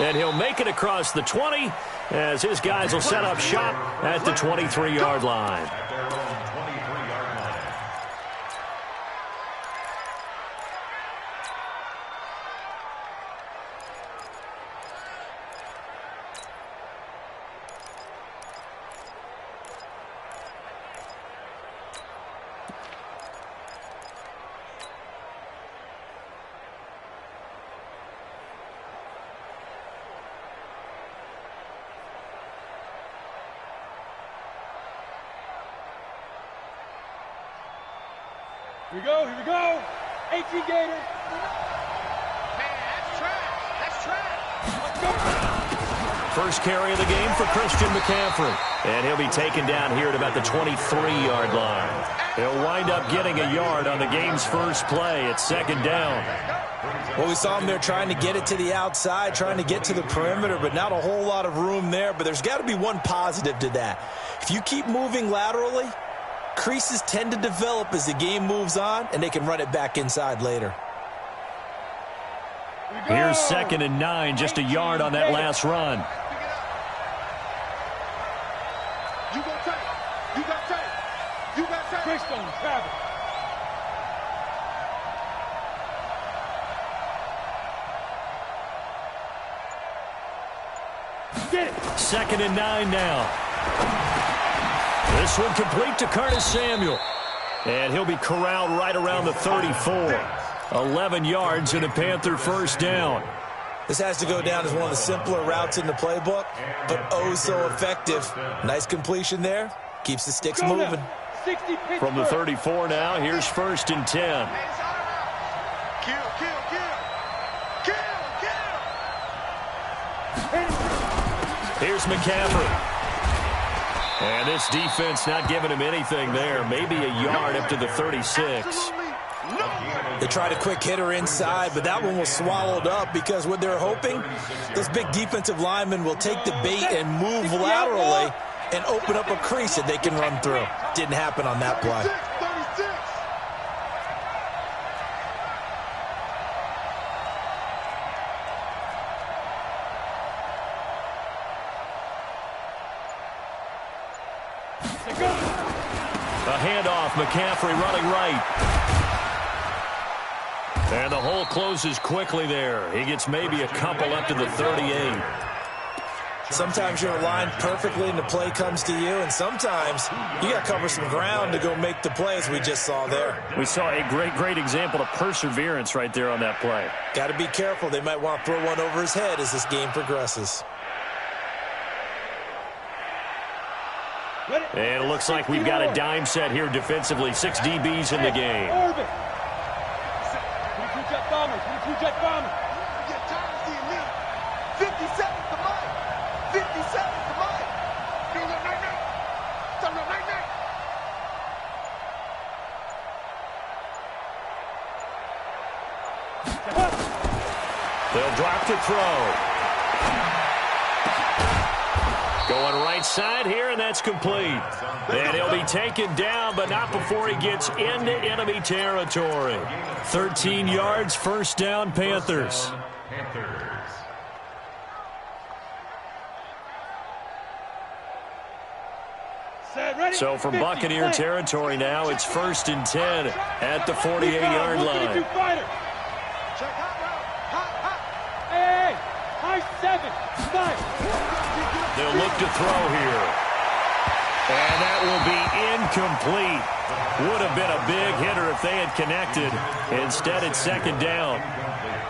And he'll make it across the 20 as his guys will set up shop at the 23-yard line. Here we go. 18 Gators. Man, that's trash. That's trash. First carry of the game for Christian McCaffrey. And he'll be taken down here at about the 23-yard line. He'll wind up getting a yard on the game's first play. It's second down. Well, we saw him there trying to get it to the outside, trying to get to the perimeter, but not a whole lot of room there. But there's got to be one positive to that. If you keep moving laterally, creases tend to develop as the game moves on, and they can run it back inside later. Here's 2nd and 9, just a yard on that last run. You got tape. You got tape. You got tape. Chris on Travis. Get it. 2nd and 9 now. This one complete to Curtis Samuel. And he'll be corralled right around the 34. 11 yards and a Panther first down. This has to go down as one of the simpler routes in the playbook, but oh so effective. Nice completion there. Keeps the sticks moving. From the 34 now, here's 1st and 10. Here's McCaffrey. And this defense not giving him anything there. Maybe a yard up to the 36. They tried a quick hitter inside, but that one was swallowed up because what they're hoping, those big defensive linemen will take the bait and move laterally and open up a crease that they can run through. Didn't happen on that play. A handoff, McCaffrey running right. And the hole closes quickly there. He gets maybe a couple up to the 38. Sometimes you're aligned perfectly and the play comes to you, and sometimes you got to cover some ground to go make the play, as we just saw there. We saw a great example of perseverance right there on that play. Got to be careful. They might want to throw one over his head as this game progresses. And it looks like we've got a dime set here defensively. 6 DBs in the game. Orbit. 22 jet bombers. 22 jet bombers. Get times the elite. 57 to Mike. 57 to Mike. Feel it right now. Feel it right now. They'll drop to throw. Going right side here, and that's complete. And he'll be taken down, but not before he gets into enemy territory. 13 yards, first down, Panthers. So from Buccaneer territory now, it's 1st and 10 at the 48-yard line. Hey, high 7, 5. They'll look to throw here. And that will be incomplete. Would have been a big hitter if they had connected. Instead, it's 2nd down.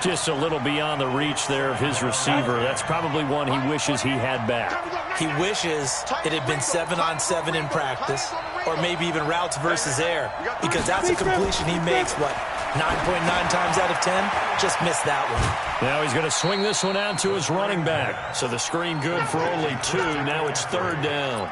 Just a little beyond the reach there of his receiver. That's probably one he wishes he had back. He wishes it had been 7-on-7 in practice, or maybe even routes versus air, because that's a completion he makes, what, 9.9 times out of 10? Just missed that one. Now he's going to swing this one out to his running back. So the screen good for only 2. Now it's 3rd down.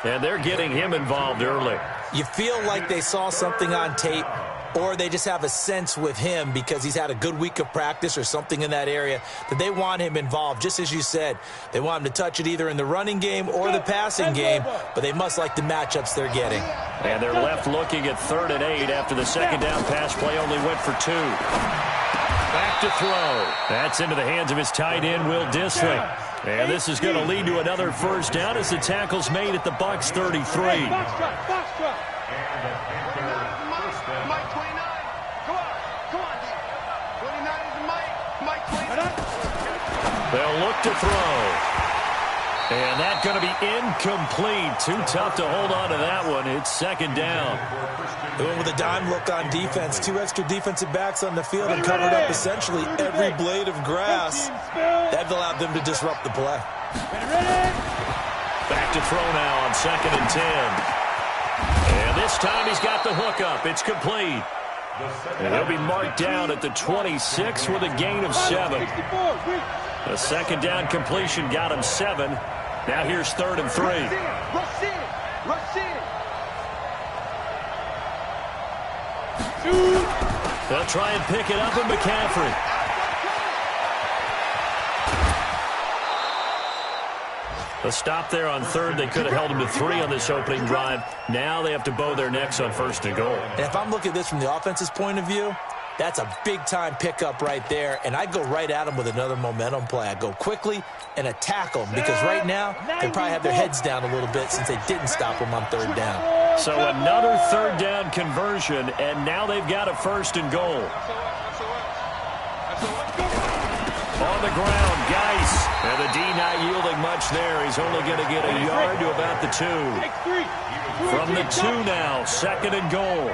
And they're getting him involved early. You feel like they saw something on tape, or they just have a sense with him because he's had a good week of practice or something in that area that they want him involved. Just as you said, they want him to touch it either in the running game or the passing game, but they must like the matchups they're getting. And they're left looking at 3rd and 8 after the 2nd down pass play only went for 2. Back to throw. That's into the hands of his tight end, Will Dissly. And this is going to lead to another first down as the tackle's made at the Bucs 33. Mike 29. Come on, D. 29 is Mike 29. They'll look to throw. And that's going to be incomplete. Too tough to hold on to that one. It's second down. They went with a dime look on defense. 2 extra defensive backs on the field and covered up essentially every blade of grass. That allowed them to disrupt the play. Back to throw now on 2nd and 10. And this time he's got the hook up. It's complete. And he'll be marked down at the 26 with a gain of 7. A second down completion got him 7. Now here's 3rd and 3. Rush in. They'll try and pick it up in McCaffrey. A stop there on 3rd. They could have held him to 3 on this opening drive. Now they have to bow their necks on 1st and goal. And if I'm looking at this from the offense's point of view, that's a big-time pickup right there, and I'd go right at him with another momentum play. I'd go quickly and attack them because right now they probably have their heads down a little bit since they didn't stop them on 3rd down. So another 3rd down conversion, and now they've got a 1st and goal. On the ground, Geis. And the D not yielding much there. He's only going to get a yard to about the 2. From the 2 now, 2nd and goal.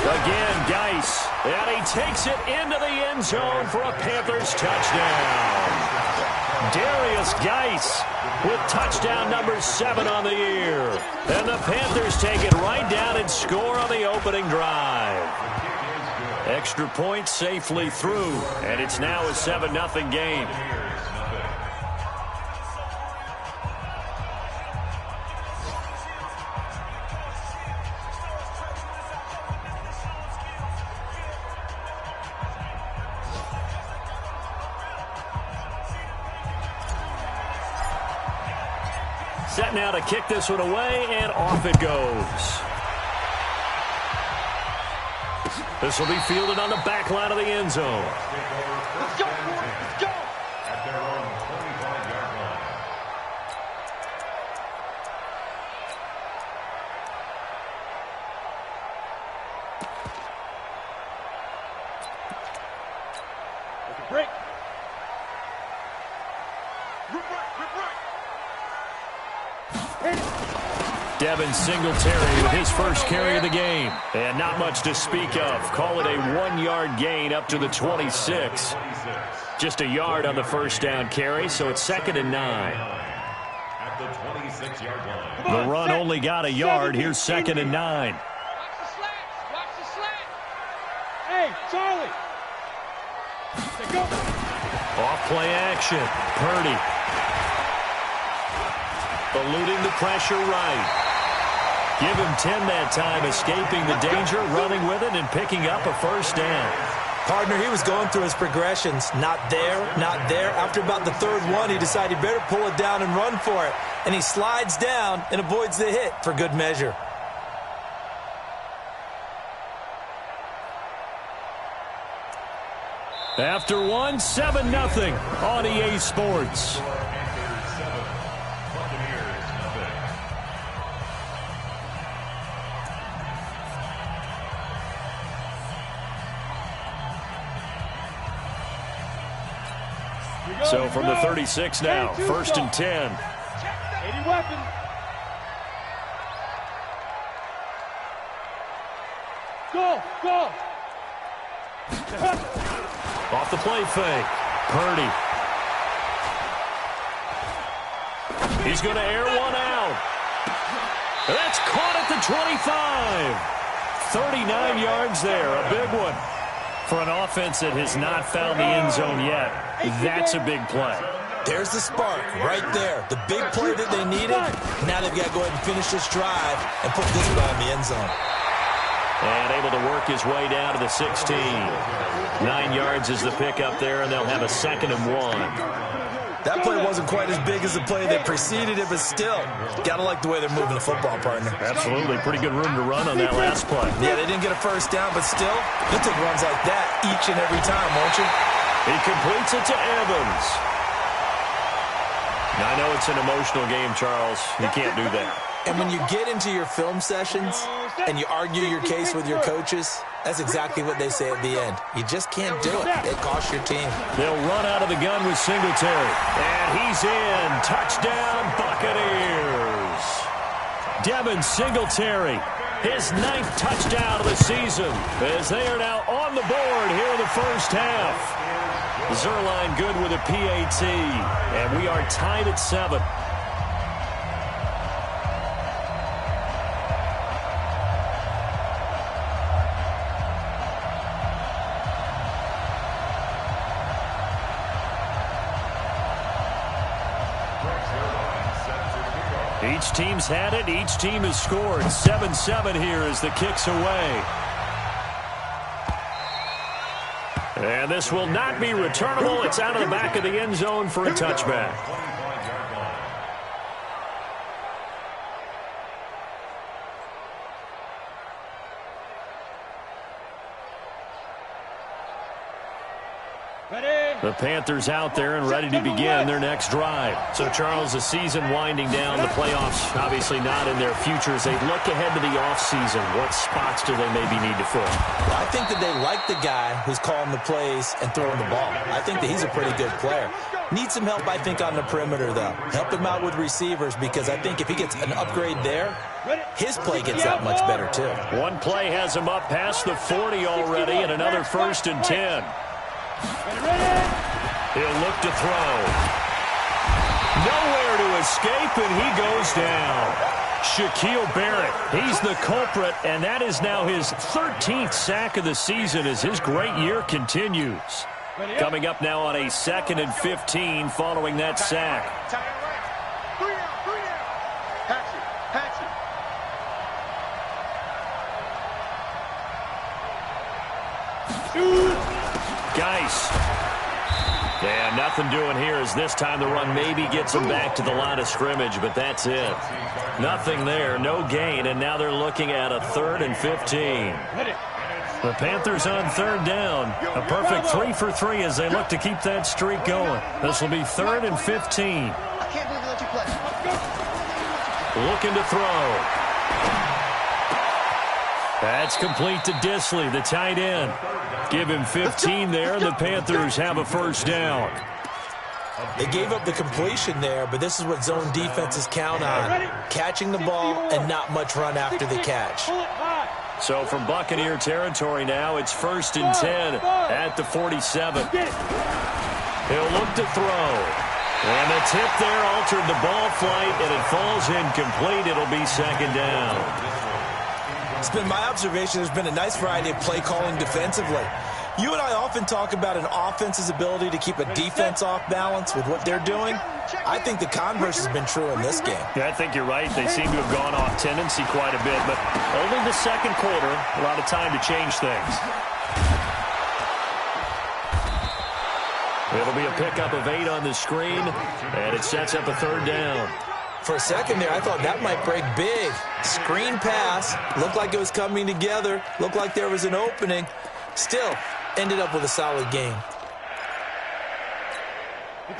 Again, Geis. And he takes it into the end zone for a Panthers touchdown. Darius Geis with touchdown number 7 on the year. And the Panthers take it right down and score on the opening drive. Extra point safely through, and it's now a 7-0 game. Set now to kick this one away, and off it goes. This will be fielded on the back line of the end zone. Let's go, let's go. At their own 25-yard line. Break. Devin Singletary with his first carry of the game. And not much to speak of. Call it a 1-yard gain up to the 26. Just a yard on the first down carry, so it's 2nd and 9. At the 26-yard line. The run only got a yard. Here's 2nd and 9. Watch the slants. Watch the slant. Hey, Charlie. Let's go. Off play action. Purdy. Eluding the pressure right. Give him 10 that time, escaping the danger, running with it, and picking up a first down. Partner, he was going through his progressions. Not there, not there. After about the 3rd one, he decided he better pull it down and run for it. And he slides down and avoids the hit for good measure. After one, 7-0 on EA Sports. So from the 36 now, 1st and 10. 80 weapons. Go, go. Off the play fake. Purdy. He's going to air one out. That's caught at the 25. 39 yards there, a big one. For an offense that has not found the end zone yet, that's a big play. There's the spark right there. The big play that they needed. Now they've got to go ahead and finish this drive and put this guy in the end zone. And able to work his way down to the 16. 9 yards is the pickup there, and they'll have a 2nd and 1. That play wasn't quite as big as the play that preceded it, but still, got to like the way they're moving the football, partner. Absolutely. Pretty good room to run on that last play. Yeah, they didn't get a first down, but still, you'll take runs like that each and every time, won't you? He completes it to Evans. Now, I know it's an emotional game, Charles. You can't do that. And when you get into your film sessions and you argue your case with your coaches, that's exactly what they say at the end. You just can't do it. It costs your team. They'll run out of the gun with Singletary. And he's in. Touchdown, Buccaneers. Devin Singletary, his 9th touchdown of the season, as they are now on the board here in the first half. Zerline good with a PAT, and we are tied at 7. Each team's had it. Each team has scored. 7-7 here as the kick's away. And this will not be returnable. It's out of the back of the end zone for a touchback. The Panthers out there and ready to begin their next drive. So, Charles, the season winding down, the playoffs obviously not in their future. As they look ahead to the offseason, what spots do they maybe need to fill? Well, I think that they like the guy who's calling the plays and throwing the ball. I think that he's a pretty good player. Needs some help, I think, on the perimeter, though. Help him out with receivers, because I think if he gets an upgrade there, his play gets that much better, too. One play has him up past the 40 already, and another 1st and 10. He'll look to throw. Nowhere to escape, and he goes down. Shaquille Barrett, he's the culprit, and that is now his 13th sack of the season as his great year continues. Coming up now on a 2nd and 15 following that sack. Geis. And nothing doing here as this time the run maybe gets them back to the line of scrimmage, but that's it. Nothing there, no gain, and now they're looking at a 3rd and 15. The Panthers on 3rd down. A perfect 3 for 3 as they look to keep that streak going. This will be 3rd and 15. I can't believe they let you play. Looking to throw. That's complete to Disley, the tight end. Give him 15 there, and the Panthers have a 1st down. They gave up the completion there, but this is what zone defenses count on. Catching the ball and not much run after the catch. So from Buccaneer territory now, it's 1st and 10 at the 47. He'll look to throw. And the tip there altered the ball flight, and it falls incomplete. It'll be 2nd down. It's been my observation there's been a nice variety of play calling defensively. You and I often talk about an offense's ability to keep a defense off balance with what they're doing. I think the converse has been true in this game. Yeah, I think you're right. They seem to have gone off tendency quite a bit, but only the 2nd quarter, a lot of time to change things. It'll be a pickup of 8 on the screen, and it sets up a 3rd down. For a second there, I thought that might break big. Screen pass. Looked like it was coming together. Looked like there was an opening. Still, ended up with a solid game.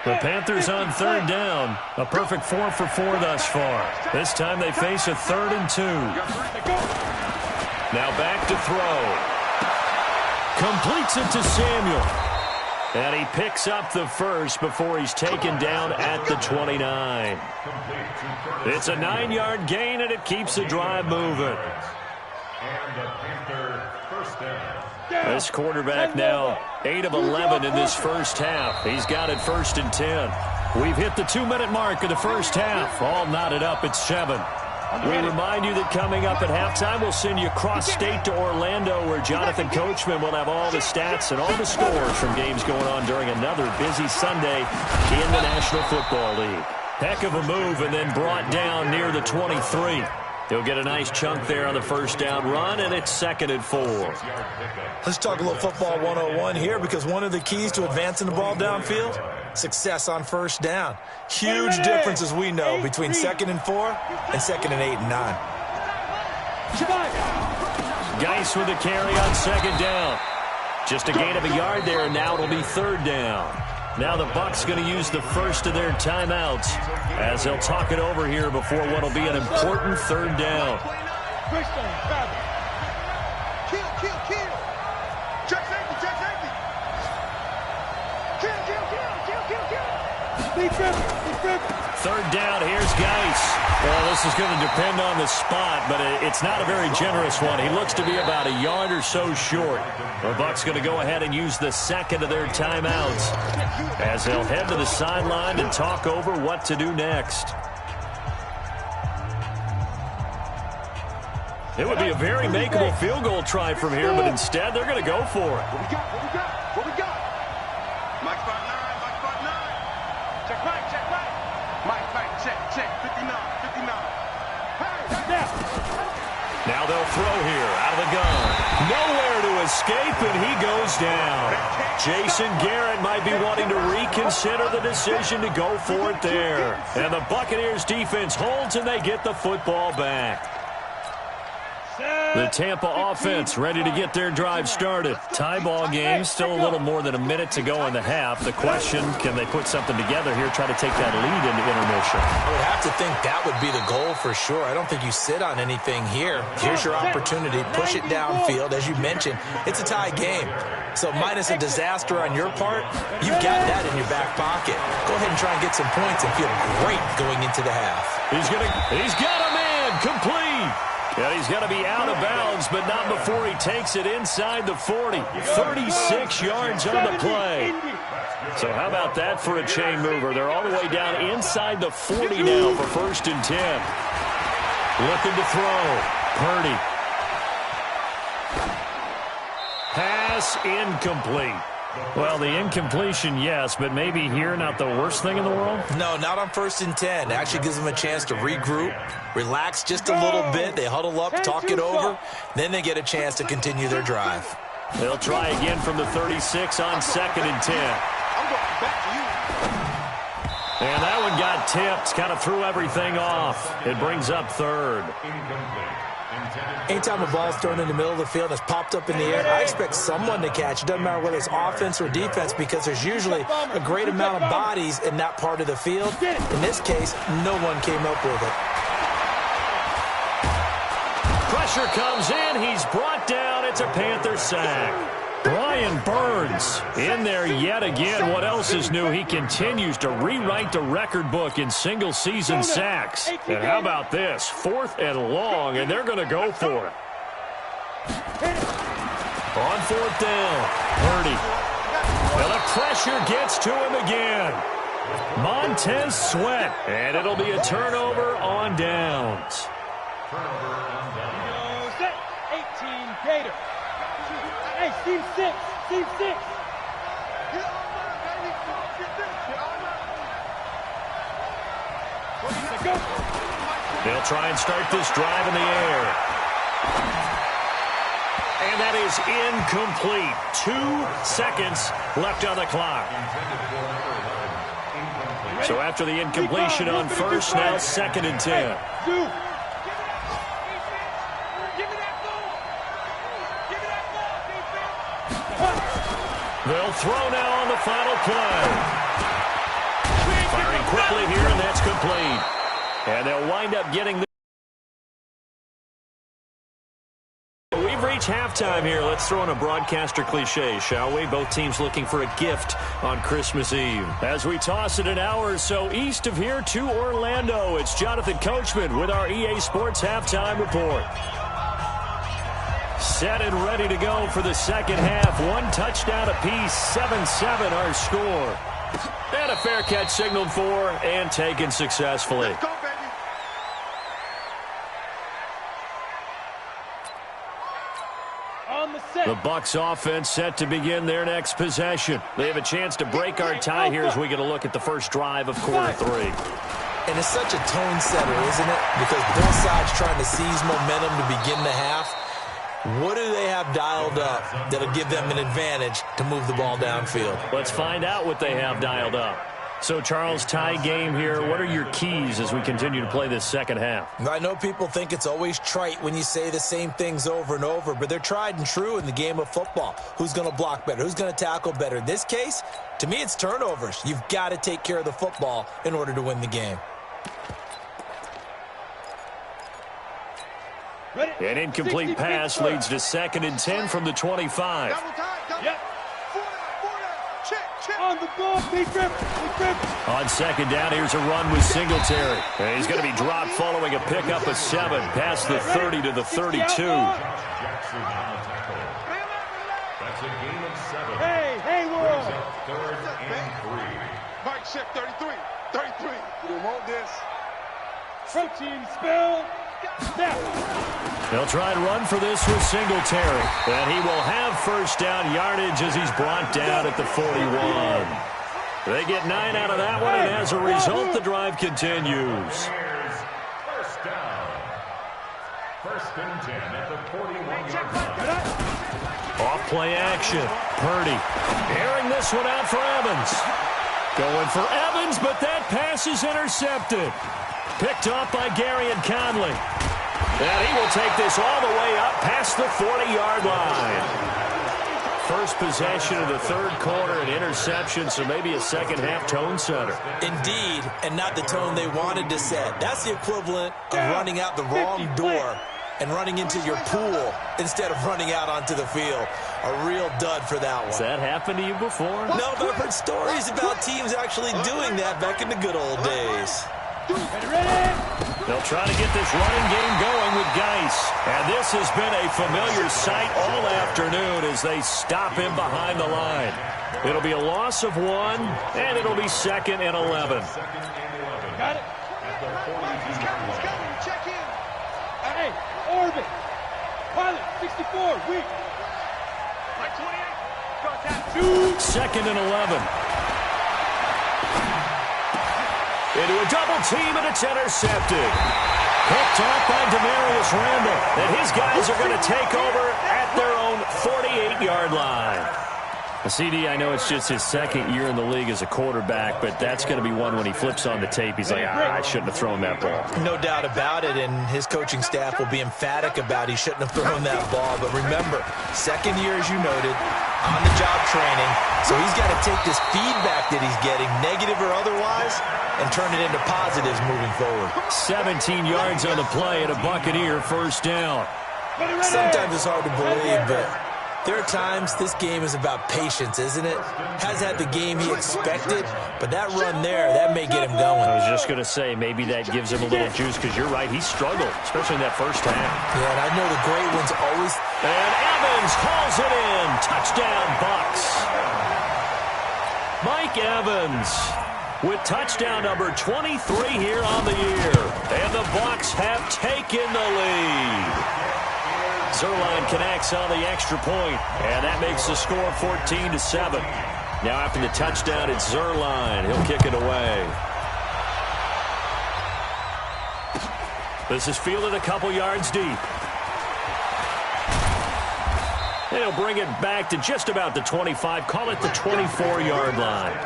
The Panthers on 3rd down. A perfect 4 for 4 thus far. This time they face a 3rd and 2. Now back to throw. Completes it to Samuel. And he picks up the 1st before he's taken down at the 29. It's a 9-yard gain, and it keeps the drive moving. And the Panther 1st down. This quarterback now 8 of 11 in this first half. He's got it 1st and 10. We've hit the 2-minute mark of the first half. All knotted up at 7. We remind you that coming up at halftime, we'll send you cross-state to Orlando, where Jonathan Coachman will have all the stats and all the scores from games going on during another busy Sunday in the National Football League. Heck of a move, and then brought down near the 23. He'll get a nice chunk there on the 1st down run, and it's 2nd and 4. Let's talk a little football 101 here, because one of the keys to advancing the ball downfield success on first down. Huge difference, as we know, between 2nd and 4 and 2nd and 8 and 9. Geis with the carry on 2nd down. Just a gain of a yard there, and now it'll be 3rd down. Now the Bucs going to use the first of their timeouts as they'll talk it over here before what will be an important 3rd down. Kill. Check safety. Kill. 3rd down, here's Geis. Well, this is going to depend on the spot, but it's not a very generous one. He looks to be about a yard or so short. The Bucs going to go ahead and use the 2nd of their timeouts as they'll head to the sideline and talk over what to do next. It would be a very makeable field goal try from here, but instead they're going to go for it. What we got? Mike spot 9. Check right. Mike, check. 59. Hey, Now they'll throw here out of the gun. Nowhere to escape, and he goes down. Jason Garrett might be wanting to reconsider the decision to go for it there. And the Buccaneers defense holds, and they get the football back. The Tampa offense ready to get their drive started. Tie ball game, still a little more than a minute to go in the half. The question, can they put something together here, try to take that lead into intermission? I would have to think that would be the goal for sure. I don't think you sit on anything here. Here's your opportunity. Push it downfield. As you mentioned, it's a tie game. So minus a disaster on your part, you've got that in your back pocket. Go ahead and try and get some points and feel great going into the half. He's got a man complete. Yeah, he's going to be out of bounds, but not before he takes it inside the 40. 36 yards on the play. So how about that for a chain mover? They're all the way down inside the 40 now for 1st and 10. Looking to throw. Purdy. Pass incomplete. Well, the incompletion, yes, but maybe here not the worst thing in the world? No, not on 1st and 10. It actually gives them a chance to regroup, relax just a little bit. They huddle up, talk it over. Then they get a chance to continue their drive. They'll try again from the 36 on 2nd and 10. I'm going back to you. And that one got tipped, kind of threw everything off. It brings up 3rd. Anytime a ball's thrown in the middle of the field and it's popped up in the air, I expect someone to catch it. Doesn't matter whether it's offense or defense, because there's usually a great amount of bodies in that part of the field. In this case, no one came up with it. Pressure comes in. He's brought down. It's a Panther sack. Brian Burns in there yet again. What else is new? He continues to rewrite the record book in single-season sacks. And how about this? 4th and long, and they're going to go for it. On 4th down, Purdy. Well, the pressure gets to him again. Montez Sweat, and it'll be a turnover on downs. 18 Gator. Hey, Steve 6. They'll try and start this drive in the air. And that is incomplete. 2 seconds left on the clock. So after the incompletion on 1st, now 2nd and 10. They'll throw now on the final play. Firing quickly here, and that's complete. And they'll wind up getting the... We've reached halftime here. Let's throw in a broadcaster cliche, shall we? Both teams looking for a gift on Christmas Eve. As we toss it an hour or so east of here to Orlando, it's Jonathan Coachman with our EA Sports Halftime Report. Set and ready to go for the 2nd half. 1 touchdown apiece, 7-7 our score. And a fair catch signaled for and taken successfully. Let's go, baby. On the set. The Bucs offense set to begin their next possession. They have a chance to break our tie here as we get a look at the first drive of quarter 3. And it's such a tone setter, isn't it? Because both sides trying to seize momentum to begin the half. What do they have dialed up that'll give them an advantage to move the ball downfield? Let's find out what they have dialed up. So, Charles, tie game here. What are your keys as we continue to play this second half? I know people think it's always trite when you say the same things over and over, but they're tried and true in the game of football. Who's going to block better? Who's going to tackle better? In this case, to me, it's turnovers. You've got to take care of the football in order to win the game. An incomplete pass leads to 2nd and 10 from the 25. Double time, double. Yep. Four down. Check. On the ball, big grip. On 2nd down, here's a run with Singletary. And he's going to be dropped following a pickup of 7, past the 30 to the 32. Jackson on the tackle. That's a gain of 7. Hey, Brings Will. up 3rd and 3. Mike check 33. You don't want this. Protein spill. Snap. They'll try and run for this with Singletary. And he will have first down yardage as he's brought down at the 41. They get 9 out of that one, and as a result, the drive continues. Here's first down. 1st and 10 at the 41-yard line. Off play action. Purdy airing this one out for Evans. Going for Evans, but that pass is intercepted. Picked off by Gary and Conley. And he will take this all the way up past the 40-yard line. First possession of the 3rd quarter, an interception, so maybe a second-half tone setter. Indeed, and not the tone they wanted to set. That's the equivalent of running out the wrong door and running into your pool instead of running out onto the field. A real dud for that one. Has that happened to you before? No, but I've heard stories about teams actually doing that back in the good old days. Ready. They'll try to get this running game going with Geis. And this has been a familiar sight all afternoon as they stop him behind the line. It'll be a loss of 1, and it'll be 2nd and 11. Got it. At the 42-yard line. Check in. Hey, Orbit. Pilot, 64, weak. Mike 28. Contact. 2nd and 11. Into a double team, and it's intercepted. Picked off by Demarius Randall. And his guys are going to take over at their own 48-yard line. CD, I know it's just his 2nd year in the league as a quarterback, but that's going to be one when he flips on the tape. He's like, I shouldn't have thrown that ball. No doubt about it, and his coaching staff will be emphatic about he shouldn't have thrown that ball. But remember, 2nd year, as you noted, on-the-job training. So he's got to take this feedback that he's getting, negative or otherwise, and turn it into positives moving forward. 17 yards on the play and a Buccaneer first down. Sometimes it's hard to believe, but there are times this game is about patience, isn't it? Has had the game he expected, but that run there, that may get him going. I was just going to say, maybe that gives him a little juice, because you're right, he struggled, especially in that first half. Yeah, and I know the great ones always... And Evans hauls it in. Touchdown, Bucs. Mike Evans with touchdown number 23 here on the year. And the Bucs have taken the lead. Zerline connects on the extra point, and that makes the score 14-7. Now after the touchdown, it's Zerline. He'll kick it away. This is fielded a couple yards deep. They'll bring it back to just about the 25. Call it the 24-yard line.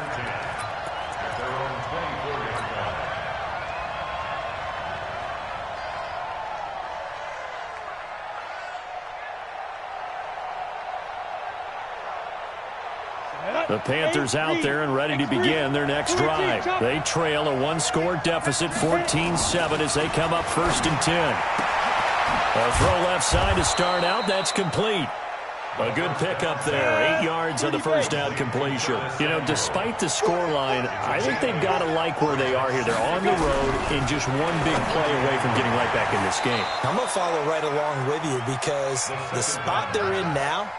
The Panthers out there and ready to begin their next drive. They trail a one-score deficit, 14-7, as they come up 1st and 10. A throw left side to start out. That's complete. A good pickup there. 8 yards on the first down completion. You know, despite the scoreline, I think they've got to like where they are here. They're on the road and just one big play away from getting right back in this game. I'm going to follow right along with you because the spot they're in now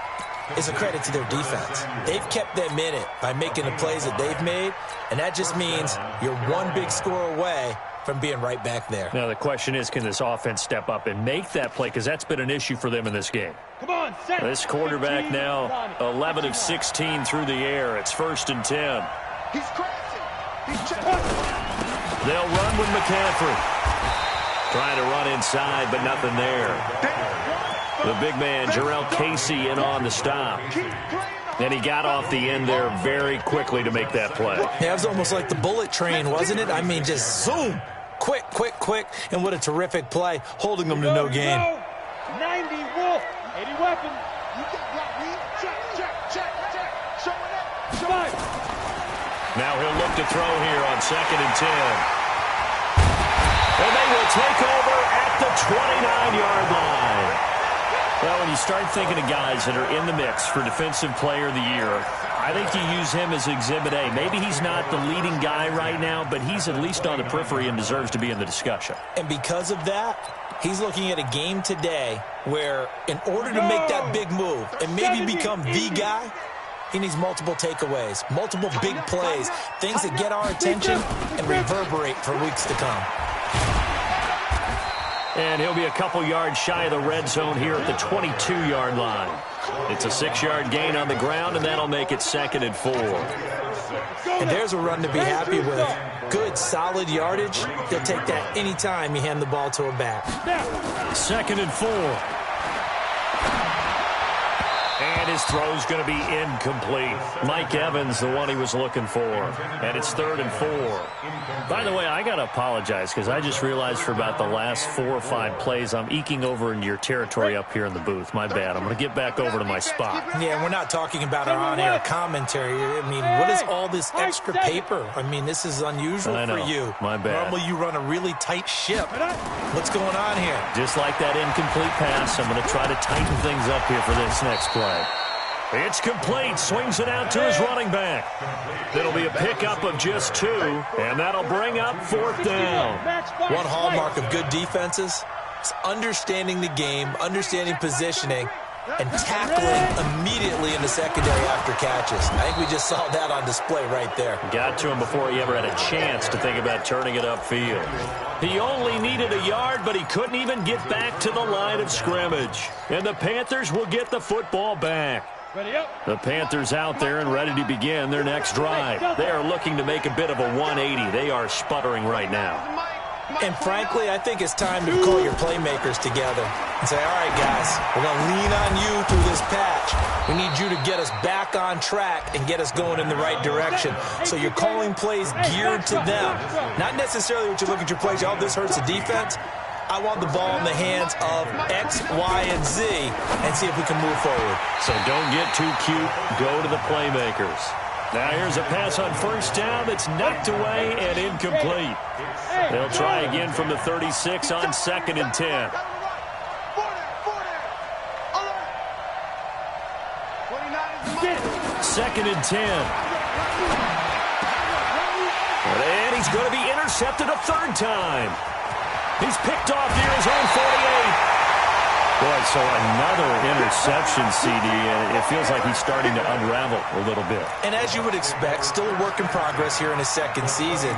is a credit to their defense. They've kept them in it by making the plays that they've made, and that just means you're one big score away from being right back there. Now, the question is, can this offense step up and make that play? Because that's been an issue for them in this game. Come on, set. This quarterback now 11 of 16 through the air. It's 1st and 10. He's crashing. He's checking. They'll run with McCaffrey. Trying to run inside, but nothing there. The big man, Jarrell Casey, in on the stop. Keep playing the And he got off the end there very quickly to make that play. Yeah, it was almost like the bullet train, wasn't it? I mean, just zoom. Quick, quick, quick. And what a terrific play, holding them to no gain. 90 Wolf. 80 weapon. You can block me. Check, check, check, check. Show it up. Show Five. it. Now he'll look to throw here on 2nd and 10. And they will take over at the 29-yard line. Well, when you start thinking of guys that are in the mix for Defensive Player of the Year, I think you use him as Exhibit A. Maybe he's not the leading guy right now, but he's at least on the periphery and deserves to be in the discussion. And because of that, he's looking at a game today where in order to make that big move and maybe become the guy, he needs multiple takeaways, multiple big plays, things that get our attention and reverberate for weeks to come. And he'll be a couple yards shy of the red zone here at the 22-yard line. It's a 6-yard gain on the ground, and that'll make it 2nd and 4. And there's a run to be happy with. Good, solid yardage. He'll take that anytime you hand the ball to a back. 2nd and 4. And his throw's going to be incomplete. Mike Evans, the one he was looking for. And it's 3rd and 4. By the way, I got to apologize because I just realized for about the last 4 or 5 plays, I'm eking over into your territory up here in the booth. My bad. I'm going to get back over to my spot. Yeah, we're not talking about our on-air commentary. I mean, what is all this extra paper? I mean, this is unusual for you. My bad. Normally you run a really tight ship. What's going on here? Just like that incomplete pass, I'm going to try to tighten things up here for this next play. It's complete. Swings it out to his running back. It'll be a pickup of just 2, and that'll bring up 4th down. One hallmark of good defenses is understanding the game, understanding positioning, and tackling immediately in the secondary after catches. I think we just saw that on display right there. Got to him before he ever had a chance to think about turning it upfield. He only needed a yard, but he couldn't even get back to the line of scrimmage. And the Panthers will get the football back. The Panthers out there and ready to begin their next drive. They are looking to make a bit of a 180. They are sputtering right now. And frankly, I think it's time to call your playmakers together and say, all right, guys, we're going to lean on you through this patch. We need you to get us back on track and get us going in the right direction. So you're calling plays geared to them. Not necessarily what you look at your plays, oh, this hurts the defense. I want the ball in the hands of X, Y, and Z and see if we can move forward. So don't get too cute. Go to the playmakers. Now here's a pass on 1st down that's knocked away and incomplete. They'll try again from the 36 on 2nd and 10. 2nd and 10. And he's going to be intercepted a 3rd time. He's picked off near his own 48. Boy, so another interception, CD, and it feels like he's starting to unravel a little bit. And as you would expect, still a work in progress here in his 2nd season.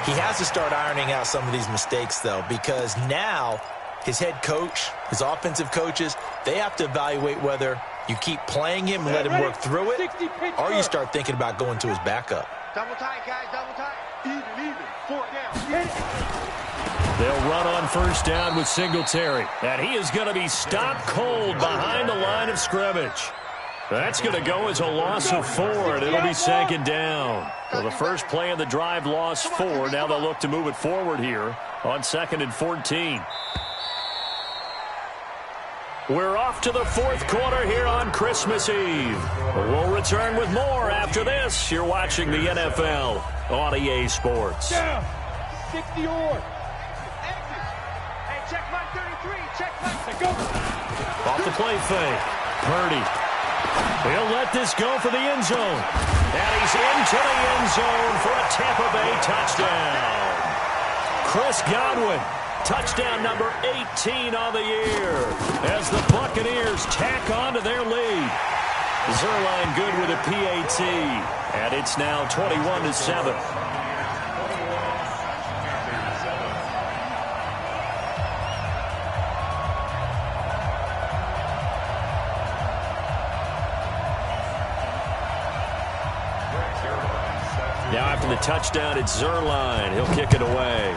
He has to start ironing out some of these mistakes, though, because now his head coach, his offensive coaches, they have to evaluate whether you keep playing him and let him work through it, or you start thinking about going to his backup. Double tight, guys, double tight. Even. 4 down. They'll run on 1st down with Singletary. And he is going to be stopped cold behind the line of scrimmage. That's going to go as a loss of 4, and it'll be 2nd down. Well, the first play of the drive lost 4. Now they'll look to move it forward here on 2nd and 14. We're off to the 4th quarter here on Christmas Eve. We'll return with more after this. You're watching the NFL on EA Sports. 60 or. Check my 33. Check my. Go. Off the play fake. Purdy. He'll let this go for the end zone. And he's into the end zone for a Tampa Bay touchdown. Chris Godwin, touchdown number 18 on the year as the Buccaneers tack on to their lead. Zerline good with a PAT. And it's now 21-7. Now after the touchdown, it's Zerline. He'll kick it away.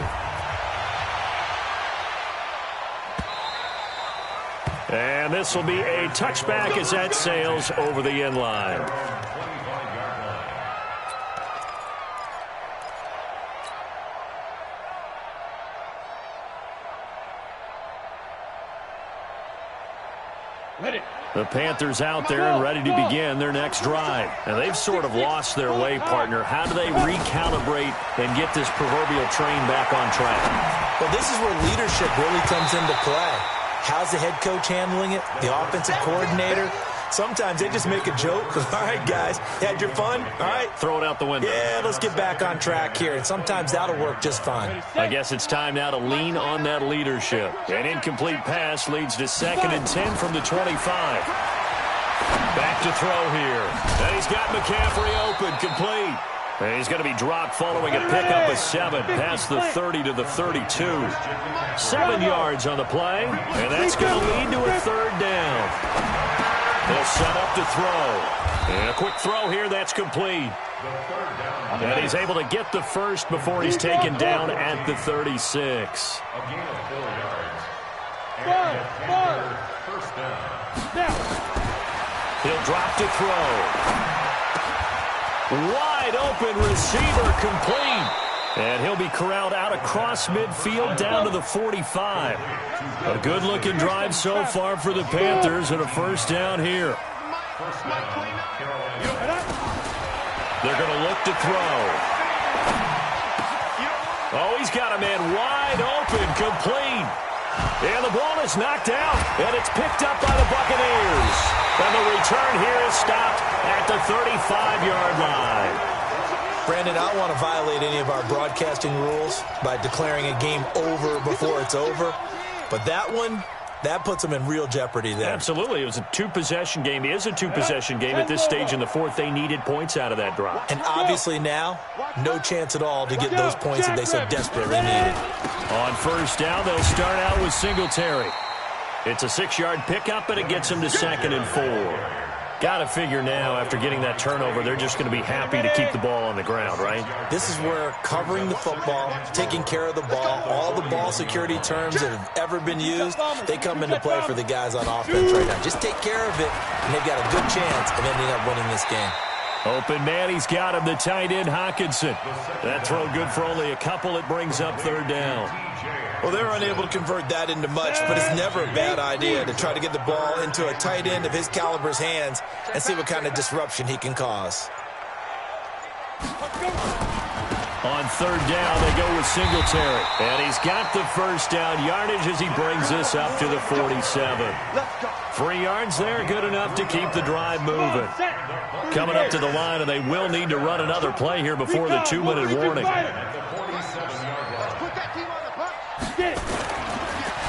And this will be a touchback as that sails over the end line. The Panthers out there and ready to begin their next drive. And they've sort of lost their way, partner. How do they recalibrate and get this proverbial train back on track? Well, this is where leadership really comes into play. How's the head coach handling it? The offensive coordinator? Sometimes they just make a joke. All right, guys, had your fun? All right. Throw it out the window. Yeah, let's get back on track here. And sometimes that'll work just fine. I guess it's time now to lean on that leadership. An incomplete pass leads to 2nd and 10 from the 25. Back to throw here. And he's got McCaffrey open, complete. And he's going to be dropped following a pickup of 7 past the 30 to the 32. 7 yards on the play, and that's going to lead to a 3rd down. They'll set up to throw. And a quick throw here, that's complete. And he's able to get the first before he's taken down at the 36. A gain of 4 yards. And first down. He'll drop to throw. Wide open receiver, complete. And he'll be corralled out across midfield down to the 45. A good-looking drive so far for the Panthers and a first down here. They're going to look to throw. Oh, he's got a man wide open, complete. And the ball is knocked out, and it's picked up by the Buccaneers. And the return here is stopped at the 35-yard line. Brandon, I don't want to violate any of our broadcasting rules by declaring a game over before it's over. But that one, that puts them in real jeopardy there. Absolutely. It was a 2-possession game. It is a 2-possession game at this stage in the 4th. They needed points out of that drive. And obviously now, no chance at all to get those points that they so desperately needed. On first down, they'll start out with Singletary. It's a 6-yard pickup, and it gets them to 2nd and 4. Got to figure now, after getting that turnover, they're just going to be happy to keep the ball on the ground, right? This is where covering the football, taking care of the ball, all the ball security terms that have ever been used, they come into play for the guys on offense right now. Just take care of it, and they've got a good chance of ending up winning this game. Open man, he's got him, the tight end, Hockenson. That throw good for only a couple. It brings up 3rd down. Well, they're unable to convert that into much, but it's never a bad idea to try to get the ball into a tight end of his caliber's hands and see what kind of disruption he can cause. On 3rd down, they go with Singletary. And he's got the first down yardage as he brings this up to the 47. 3 yards there, good enough to keep the drive moving. Coming up to the line, and they will need to run another play here before the 2-minute warning.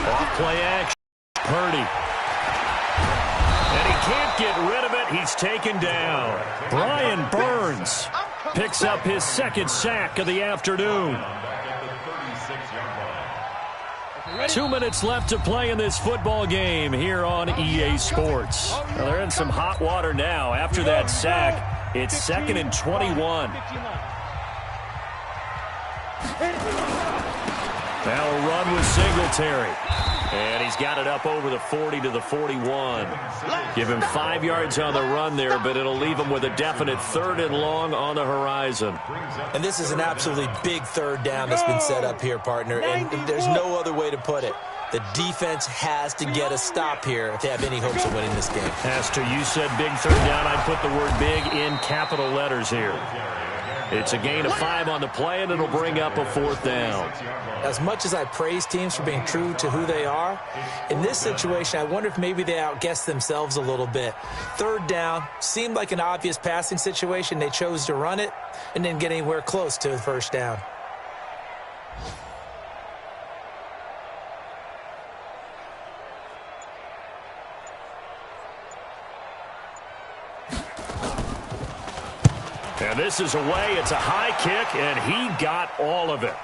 Off play action, Purdy. And he can't get rid of it. He's taken down. Brian Burns picks up his 2nd sack of the afternoon. 2 minutes left to play in this football game here on EA Sports. Well, they're in some hot water now. After that sack, it's 2nd and 21. Now a run with Singletary. And he's got it up over the 40 to the 41. Give him 5 yards on the run there, but it'll leave him with a definite 3rd and long on the horizon. And this is an absolutely big 3rd down that's been set up here, partner. And there's no other way to put it. The defense has to get a stop here if they have any hopes of winning this game. Has to. You said big 3rd down. I'd put the word big in capital letters here. It's a gain of 5 on the play, and it'll bring up a 4th down. As much as I praise teams for being true to who they are, in this situation, I wonder if maybe they outguessed themselves a little bit. 3rd down seemed like an obvious passing situation. They chose to run it and didn't get anywhere close to the 1st down. And this is away. It's a high kick, and he got all of it.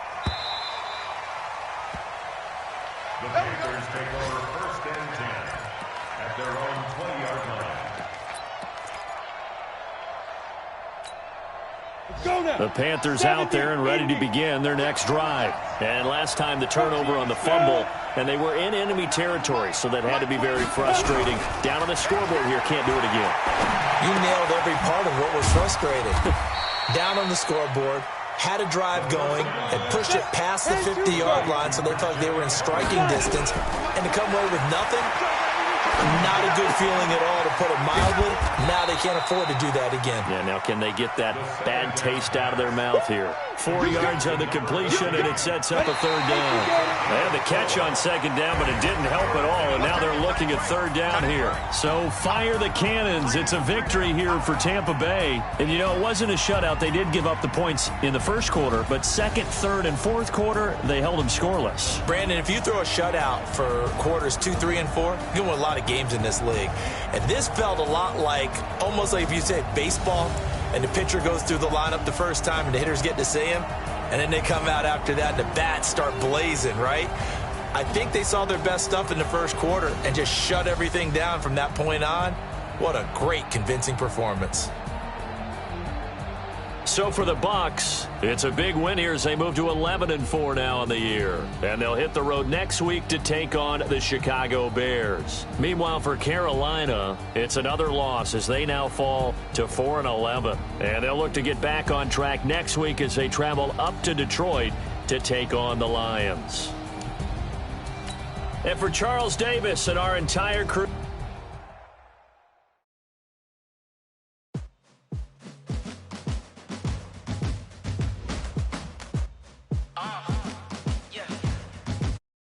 The Panthers take over 1st and 10 at their own 20-yard line. The Panthers out there and ready to begin their next drive. And last time the turnover on the fumble and they were in enemy territory, so that had to be very frustrating. Down on the scoreboard here, can't do it again. You nailed every part of what was frustrating. Down on the scoreboard, had a drive going, had pushed it past the 50-yard line so they felt like they were in striking distance, and to come away with nothing, not a good feeling at all, to put it mildly. Now they can't afford to do that again. Yeah, now can they get that bad taste out of their mouth here? 4 yards on the completion, and it sets up a third down. They had the catch on second down, but it didn't help at all, and now they're looking at third down here. So fire the cannons. It's a victory here for Tampa Bay. And, you know, it wasn't a shutout. They did give up the points in the first quarter, but second, third, and fourth quarter, they held them scoreless. Brandon, if you throw a shutout for quarters 2, 3, and 4, you win a lot of games in this league. And this felt a lot like, almost like if you said baseball, and the pitcher goes through the lineup the first time and the hitters get to see him, and then they come out after that and the bats start blazing, right? I think they saw their best stuff in the first quarter and just shut everything down from that point on. What a great, convincing performance. So for the Bucs, it's a big win here as they move to 11-4 now in the year. And they'll hit the road next week to take on the Chicago Bears. Meanwhile, for Carolina, it's another loss as they now fall to 4-11. And they'll look to get back on track next week as they travel up to Detroit to take on the Lions. And for Charles Davis and our entire crew,